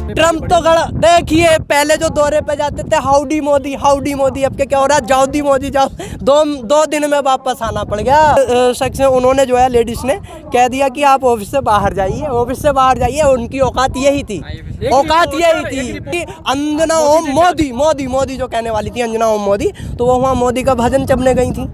Trump तो गड़ा, देखिए पहले जो दौरे पे जाते थे हाउडी मोदी, अब क्या हो रहा है, जाओ मोदी जाओ, दो दिन में वापस आना पड़ गया। शख्स उन्होंने जो है लेडीज ने कह दिया कि आप ऑफिस से बाहर जाइए, उनकी औकात यही थी कि अंजना ओम मोदी जो कहने वाली थी अंजना ओम मोदी, तो वो वहाँ मोदी का भजन चबने गई थी।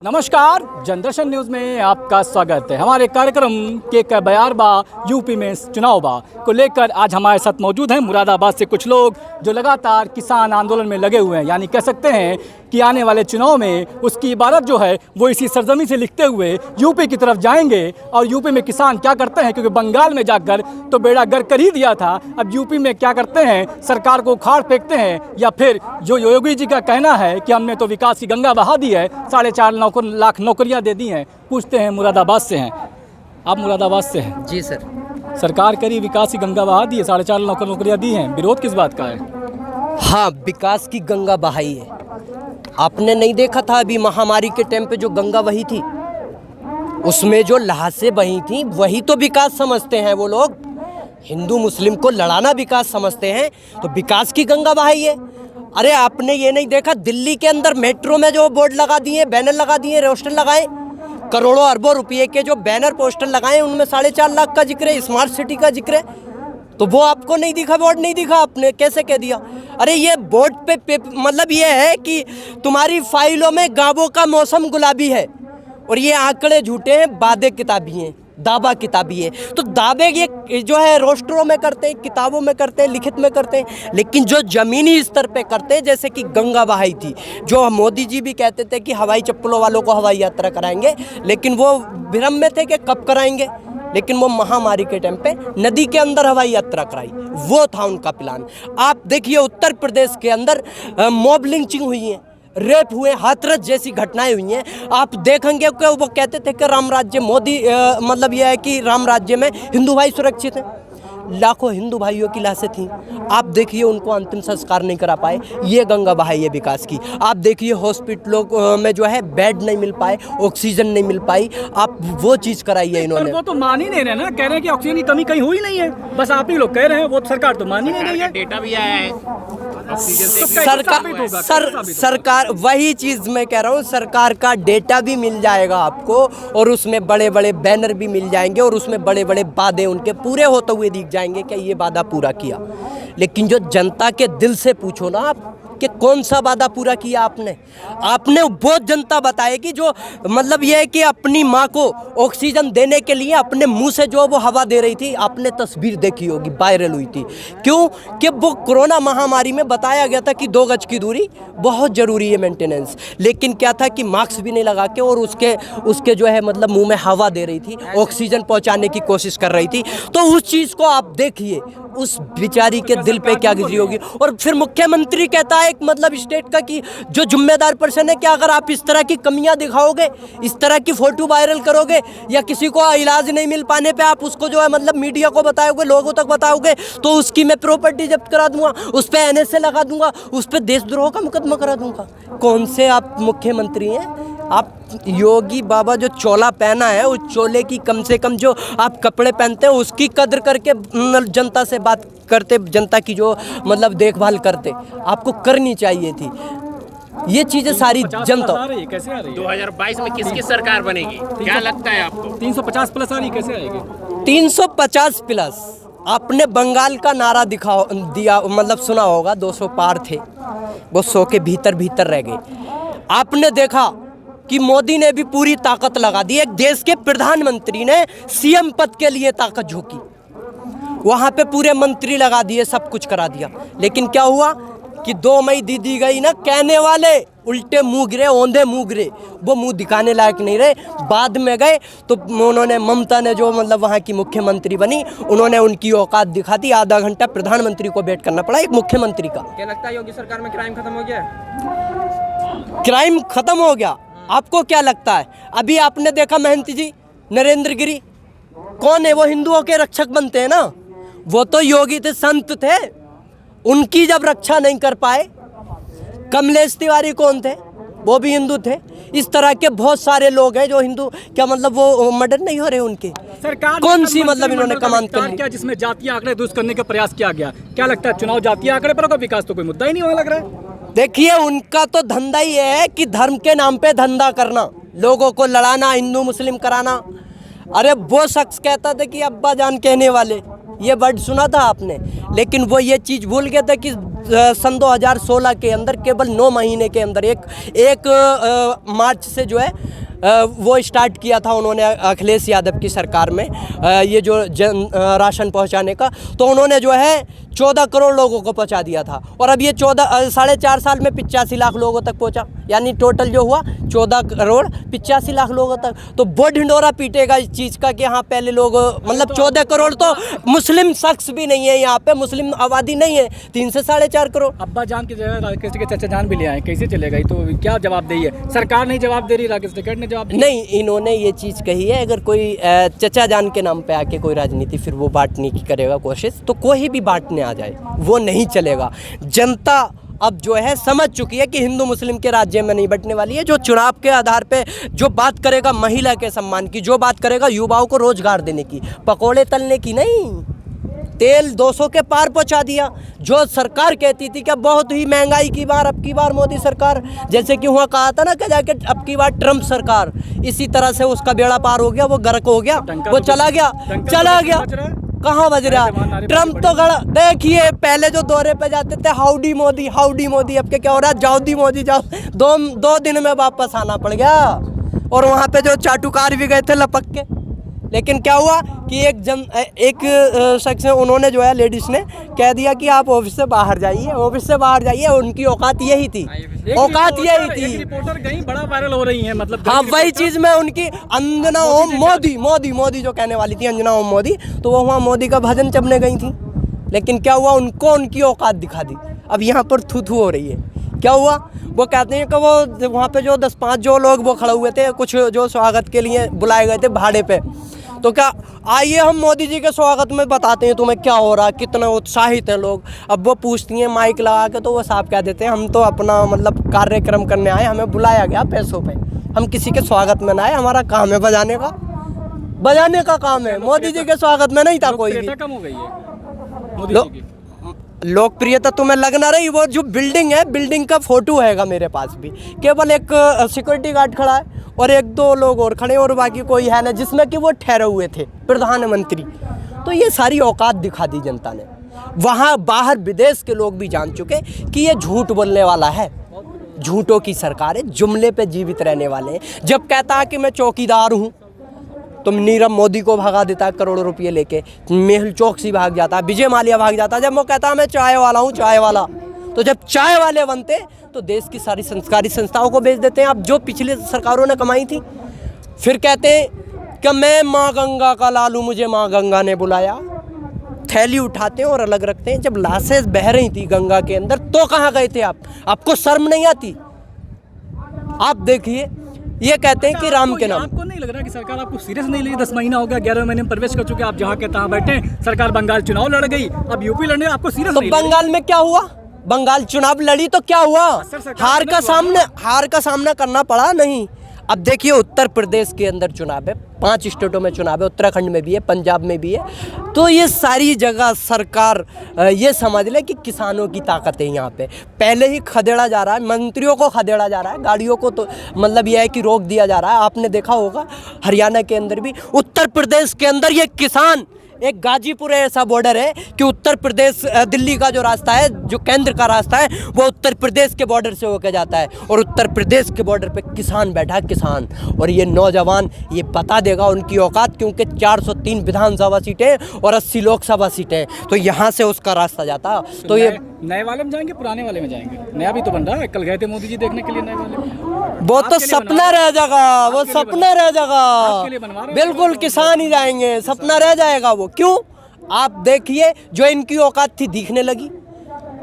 नमस्कार, जनदर्शन न्यूज़ में आपका स्वागत है। हमारे कार्यक्रम के बयारबा यूपी में चुनाव बा को लेकर आज हमारे साथ मौजूद हैं मुरादाबाद से कुछ लोग जो लगातार किसान आंदोलन में लगे हुए हैं। यानी कह सकते हैं कि आने वाले चुनाव में उसकी इबारत जो है वो इसी सरजमी से लिखते हुए यूपी की तरफ जाएंगे। और यूपी में किसान क्या करते हैं, क्योंकि बंगाल में जाकर तो बेड़ा गर्क कर ही दिया था, अब यूपी में क्या करते हैं, सरकार को उखाड़ फेंकते हैं, या फिर जो योगी जी का कहना है कि हमने तो विकास की गंगा बहा दी है, 4.5 लाख नौकरियां दे दी हैं। पूछते हैं, मुरादाबाद से हैं आप? मुरादाबाद से हैं जी सर। सरकार करी विकास की गंगा बहा दी है, 4.5 लाख नौकरियां दी हैं, विरोध किस बात का है? हाँ, विकास की गंगा बहाई है। आपने नहीं देखा था अभी महामारी के टाइम पे जो गंगा बही थी, उसमें जो ल्हासें बही थी वही तो विकास समझते हैं वो लोग। हिंदू मुस्लिम को लड़ाना विकास समझते हैं, तो विकास की गंगा बहाई है। अरे आपने ये नहीं देखा दिल्ली के अंदर मेट्रो में जो बोर्ड लगा दिए, बैनर लगा दिए, पोस्टर लगाए, करोड़ों अरबों रुपये के जो बैनर पोस्टर लगाए, उनमें 4.5 लाख का जिक्र है, स्मार्ट सिटी का जिक्र है, तो वो आपको नहीं दिखा, बोर्ड नहीं दिखा, आपने कैसे कह दिया? अरे ये बोर्ड पे मतलब ये है कि तुम्हारी फाइलों में गाँवों का मौसम गुलाबी है, और ये आंकड़े झूठे हैं, वादे किताबी हैं, दावा किताबी है। तो दावे ये जो है रोस्टरों में करते हैं, किताबों में करते हैं, लिखित में करते हैं, लेकिन जो ज़मीनी स्तर पे करते हैं, जैसे कि गंगा बहाई थी, जो मोदी जी भी कहते थे कि हवाई चप्पलों वालों को हवाई यात्रा कराएंगे, लेकिन वो भ्रम में थे कि कब कराएंगे, लेकिन वो महामारी के टाइम पे नदी के अंदर हवाई यात्रा कराई, वो था उनका प्लान। आप देखिए उत्तर प्रदेश के अंदर मॉब लिंचिंग हुई है, रेप हुए, हाथरस जैसी घटनाएं हुई हैं। आप देखेंगे कि वो कहते थे कि राम राज्य मोदी मतलब यह है कि राम राज्य में हिंदू भाई सुरक्षित हैं, लाखों हिंदू भाइयों की लाशें थीं। आप देखिए उनको अंतिम संस्कार नहीं करा पाए, ये गंगा बहाई है विकास की। आप देखिए हॉस्पिटलों में जो है बेड नहीं मिल पाए, ऑक्सीजन नहीं मिल पाई, आप वो चीज़ कराई है इन्होंने। वो तो मान ही नहीं रहे ना, कह रहे हैं कि ऑक्सीजन की कमी कहीं हुई नहीं है, बस आप ही लोग कह रहे हैं, वो सरकार तो मान ही नहीं रही है। डेटा भी आया है सरकार वही चीज़ मैं कह रहा हूँ, सरकार का डेटा भी मिल जाएगा आपको, और उसमें बड़े बड़े बैनर भी मिल जाएंगे, और उसमें बड़े बड़े वादे उनके पूरे होते हुए दिख जाएंगे कि ये वादा पूरा किया। लेकिन जो जनता के दिल से पूछो ना आप कि कौन सा वादा पूरा किया आपने वो जनता बताएगी जो मतलब ये है कि अपनी माँ को ऑक्सीजन देने के लिए अपने मुंह से जो वो हवा दे रही थी। आपने तस्वीर देखी होगी, वायरल हुई थी, क्यों कि वो कोरोना महामारी में बताया गया था कि 2 गज की दूरी बहुत ज़रूरी है, मेंटेनेंस, लेकिन क्या था कि मास्क भी नहीं लगा के और उसके जो है मतलब मुंह में हवा दे रही थी, ऑक्सीजन पहुँचाने की कोशिश कर रही थी। तो उस चीज़ को आप देखिए, उस बेचारी के दिल पे क्या गुजरी होगी। और फिर मुख्यमंत्री कहता है एक मतलब स्टेट का कि जो जिम्मेदार पर्सन है कि अगर आप इस तरह की कमियां दिखाओगे, इस तरह की फोटो वायरल करोगे, या किसी को इलाज नहीं मिल पाने पे आप उसको जो है मतलब मीडिया को बताओगे, लोगों तक बताओगे, तो उसकी मैं प्रॉपर्टी जब्त करा दूंगा, उस पर NSA लगा दूंगा, उस पर देशद्रोह का मुकदमा करा दूंगा। कौन से आप मुख्यमंत्री हैं? आप योगी बाबा जो चोला पहना है, उस चोले की कम से कम जो आप कपड़े पहनते हैं उसकी कद्र करके जनता से बात करते, जनता की जो मतलब देखभाल करते, आपको करनी चाहिए थी ये चीज़ें सारी जनता। कैसे आ रही है 2022 में किसकी सरकार बनेगी, क्या लगता है आपको? 350 प्लस आ रही, कैसे आएगी 350 प्लस? आपने बंगाल का नारा दिया मतलब सुना होगा, 200 पार थे, वो 100 के भीतर रह गए। आपने देखा कि मोदी ने भी पूरी ताकत लगा दी, एक देश के प्रधानमंत्री ने CM पद के लिए ताकत झोंकी, वहाँ पे पूरे मंत्री लगा दिए, सब कुछ करा दिया, लेकिन क्या हुआ कि 2 मई दी गई ना, कहने वाले उल्टे मुँह गिरे, औंधे मुँह गिरे, वो मुँह दिखाने लायक नहीं रहे। बाद में गए तो उन्होंने, ममता ने जो मतलब वहाँ की मुख्यमंत्री बनी, उन्होंने उनकी औकात दिखा दी। आधा घंटा प्रधानमंत्री को वेट करना पड़ा एक मुख्यमंत्री का। क्या लगता है योगी सरकार में क्राइम खत्म हो गया? क्राइम खत्म हो गया? आपको क्या लगता है? अभी आपने देखा महंती जी, नरेंद्र गिरी कौन है? वो हिंदुओं के रक्षक बनते हैं ना, वो तो योगी थे, संत थे, उनकी जब रक्षा नहीं कर पाए। कमलेश तिवारी कौन थे? वो भी हिंदू थे। इस तरह के बहुत सारे लोग हैं जो हिंदू, क्या मतलब वो मर्डर नहीं हो रहे उनके? सरकार कौन सी मतलब इन्होंने कमांड कर ली? क्या जिसमें जातीय आंकड़े दुरुस्त करने का प्रयास किया गया? क्या लगता है चुनाव जातीय आंकड़े पर होगा? विकास तो कोई मुद्दा ही नहीं होने लग रहा है। देखिए, उनका तो धंधा ही है कि धर्म के नाम पे धंधा करना, लोगों को लड़ाना, हिंदू मुस्लिम कराना। अरे वो शख्स कहता था कि अब्बा जान कहने वाले, ये वर्ड सुना था आपने? लेकिन वो ये चीज़ भूल गया था कि सन 2016 के अंदर केवल 9 महीने के अंदर एक मार्च से जो है वो स्टार्ट किया था उन्होंने अखिलेश यादव की सरकार में ये जो राशन पहुंचाने का, तो उन्होंने जो है 14 करोड़ लोगों को पहुंचा दिया था। और अब ये 4.5 साल में 85 लाख लोगों तक पहुंचा, यानी टोटल जो हुआ 14 करोड़ 85 लाख लोगों तक। तो वो ढिंडोरा पीटेगा इस चीज़ का कि हाँ पहले लोग, मतलब 14 करोड़ तो मुस्लिम शख्स भी नहीं है यहाँ पे, मुस्लिम आबादी नहीं है, 3 से 4.5 करोड़। अब्बा जान की जगह राकेश के चाचा जान भी ले आए, कैसे चलेगा? तो क्या जवाब दे है सरकार? नहीं जवाब दे रही, राकेश टिकैत ने जवाब नहीं, इन्होंने ये चीज़ कही है, अगर कोई चचा जान के नाम पे आके कोई राजनीति फिर वो बांटने की करेगा कोशिश, तो कोई भी बांटने आ जाए वो नहीं चलेगा। जनता अब जो है समझ चुकी है कि हिंदू मुस्लिम के राज्य में नहीं बंटने वाली है। जो चुनाव के आधार पे जो बात करेगा महिला के सम्मान की, जो बात करेगा युवाओं को रोजगार देने की, पकोड़े तलने की नहीं। तेल 200 के पार पहुंचा दिया। जो सरकार कहती थी कि बहुत ही महंगाई की बार, अब की बार मोदी सरकार, जैसे कि वहाँ कहा था ना कि जाके अब की बार ट्रम्प सरकार, इसी तरह से उसका बेड़ा पार हो गया, वो गर्क हो गया, वो चला गया। कहाँ बज रहा? ट्रम्प तो गड़ा। देखिए, पहले जो दौरे पे जाते थे हाउडी मोदी, हाउडी मोदी, अब क्या हो रहा है? जाउदी मोदी, जाओ। दो दिन में वापस आना पड़ गया। और वहाँ पे जो चाटुकार भी गए थे लपक के, लेकिन क्या हुआ कि एक शख्स उन्होंने जो है लेडीज ने कह दिया कि आप ऑफिस से बाहर जाइए, ऑफिस से बाहर जाइए। उनकी औकात यही थी, औकात यही थी। रिपोर्टर कहीं बड़ा वायरल हो रही है, मतलब हाँ वही चीज़ में उनकी अंजना ओम मोदी, मोदी मोदी जो कहने वाली थी अंजना ओम मोदी, तो वो वहाँ मोदी का भजन चबने गई थी। लेकिन क्या हुआ, उनको उनकी औकात दिखा दी। अब यहाँ पर थू थू हो रही है। क्या हुआ? वो कहते हैं कि वो वहाँ पे जो 10-5 जो लोग वो खड़े हुए थे, कुछ जो स्वागत के लिए बुलाए गए थे भाड़े पे, तो क्या आइए हम मोदी जी के स्वागत में बताते हैं तुम्हें क्या हो रहा है, कितना उत्साहित है लोग। अब वो पूछती हैं माइक लगा के, तो वो साहब कह देते हैं हम तो अपना मतलब कार्यक्रम करने आए, हमें बुलाया गया पैसों पे, हम किसी के स्वागत में ना आए, हमारा काम है बजाने का काम है। मोदी जी के स्वागत में नहीं था कोई भी। कम हो गई है मोदी जी की लोकप्रियता तुम्हें लग ना रही? वो जो बिल्डिंग है, बिल्डिंग का फोटो हैगा मेरे पास भी, केवल एक सिक्योरिटी गार्ड खड़ा है और 1-2 लोग और खड़े और बाकी कोई है ना, जिसमें कि वो ठहरे हुए थे प्रधानमंत्री। तो ये सारी औकात दिखा दी जनता ने। वहाँ बाहर विदेश के लोग भी जान चुके कि ये झूठ बोलने वाला है, झूठों की सरकार है, जुमले पे जीवित रहने वाले हैं। जब कहता है कि मैं चौकीदार हूँ, तो नीरव मोदी को भगा देता है करोड़ों रुपये लेके, मेहुल चौकसी भाग जाता है, विजय माल्या भाग जाता है। जब वो कहता है मैं चाय वाला हूँ, चाय वाला, तो जब चाय वाले बनते तो देश की सारी संस्कारी संस्थाओं को बेच देते हैं। अब जो पिछले सरकारों ने कमाई थी, फिर कहते हैं कि मैं माँ गंगा का लालू, मुझे माँ गंगा ने बुलाया। थैली उठाते हैं और अलग रखते हैं। जब लाशें बह रही थी गंगा के अंदर, तो कहाँ गए थे आप? आपको शर्म नहीं आती? आप देखिए, ये कहते हैं कि राम के नाम। आपको नहीं लग रहा कि सरकार आपको सीरियस नहीं ली? 10 महीना हो गया, 11वें महीने में प्रवेश कर चुके, आप जहाँ के तहाँ बैठे। सरकार बंगाल चुनाव लड़ गई, अब यूपी लड़ने, आपको सीरियस तो नहीं? बंगाल में क्या हुआ? बंगाल चुनाव लड़ी तो क्या हुआ? हार का सामना करना पड़ा नहीं। अब देखिए, उत्तर प्रदेश के अंदर चुनाव है, 5 स्टेटों में चुनाव है, उत्तराखंड में भी है, पंजाब में भी है। तो ये सारी जगह सरकार ये समझ ले कि किसानों की ताकत है यहाँ पे। पहले ही खदेड़ा जा रहा है, मंत्रियों को खदेड़ा जा रहा है, गाड़ियों को तो मतलब यह है कि रोक दिया जा रहा है। आपने देखा होगा हरियाणा के अंदर भी, उत्तर प्रदेश के अंदर ये किसान, एक गाजीपुर ऐसा बॉर्डर है कि उत्तर प्रदेश दिल्ली का जो रास्ता है, जो केंद्र का रास्ता है, वो उत्तर प्रदेश के बॉर्डर से होकर जाता है। और उत्तर प्रदेश के बॉर्डर पे किसान बैठा, किसान। और ये नौजवान ये बता देगा उनकी औकात, क्योंकि 403 विधानसभा सीटें और 80 लोकसभा सीटें, तो यहाँ से उसका रास्ता जाता। तो ये नए वाले में जाएंगे, पुराने वाले में जाएंगे? नया भी तो बन रहा है, कल गए थे मोदी जी देखने के लिए नए वाले में। वो तो सपना रह जाएगा, वो सपना रह जाएगा। बिल्कुल किसान ही जाएंगे, सपना रह जाएगा वो। क्यों? आप देखिए, जो इनकी औकात थी दिखने लगी।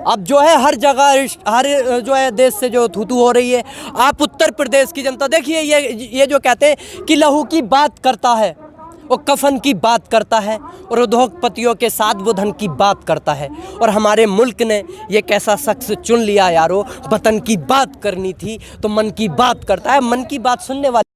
अब जो है हर जगह, हर जो है देश से जो थू हो रही है। आप उत्तर प्रदेश की जनता देखिए, ये जो कहते हैं कि लहू की बात करता है, वो कफन की बात करता है और उद्योगपतियों के साथ वो धन की बात करता है। और हमारे मुल्क ने ये कैसा शख्स चुन लिया यारो, वतन की बात करनी थी तो मन की बात करता है। मन की बात सुनने वाले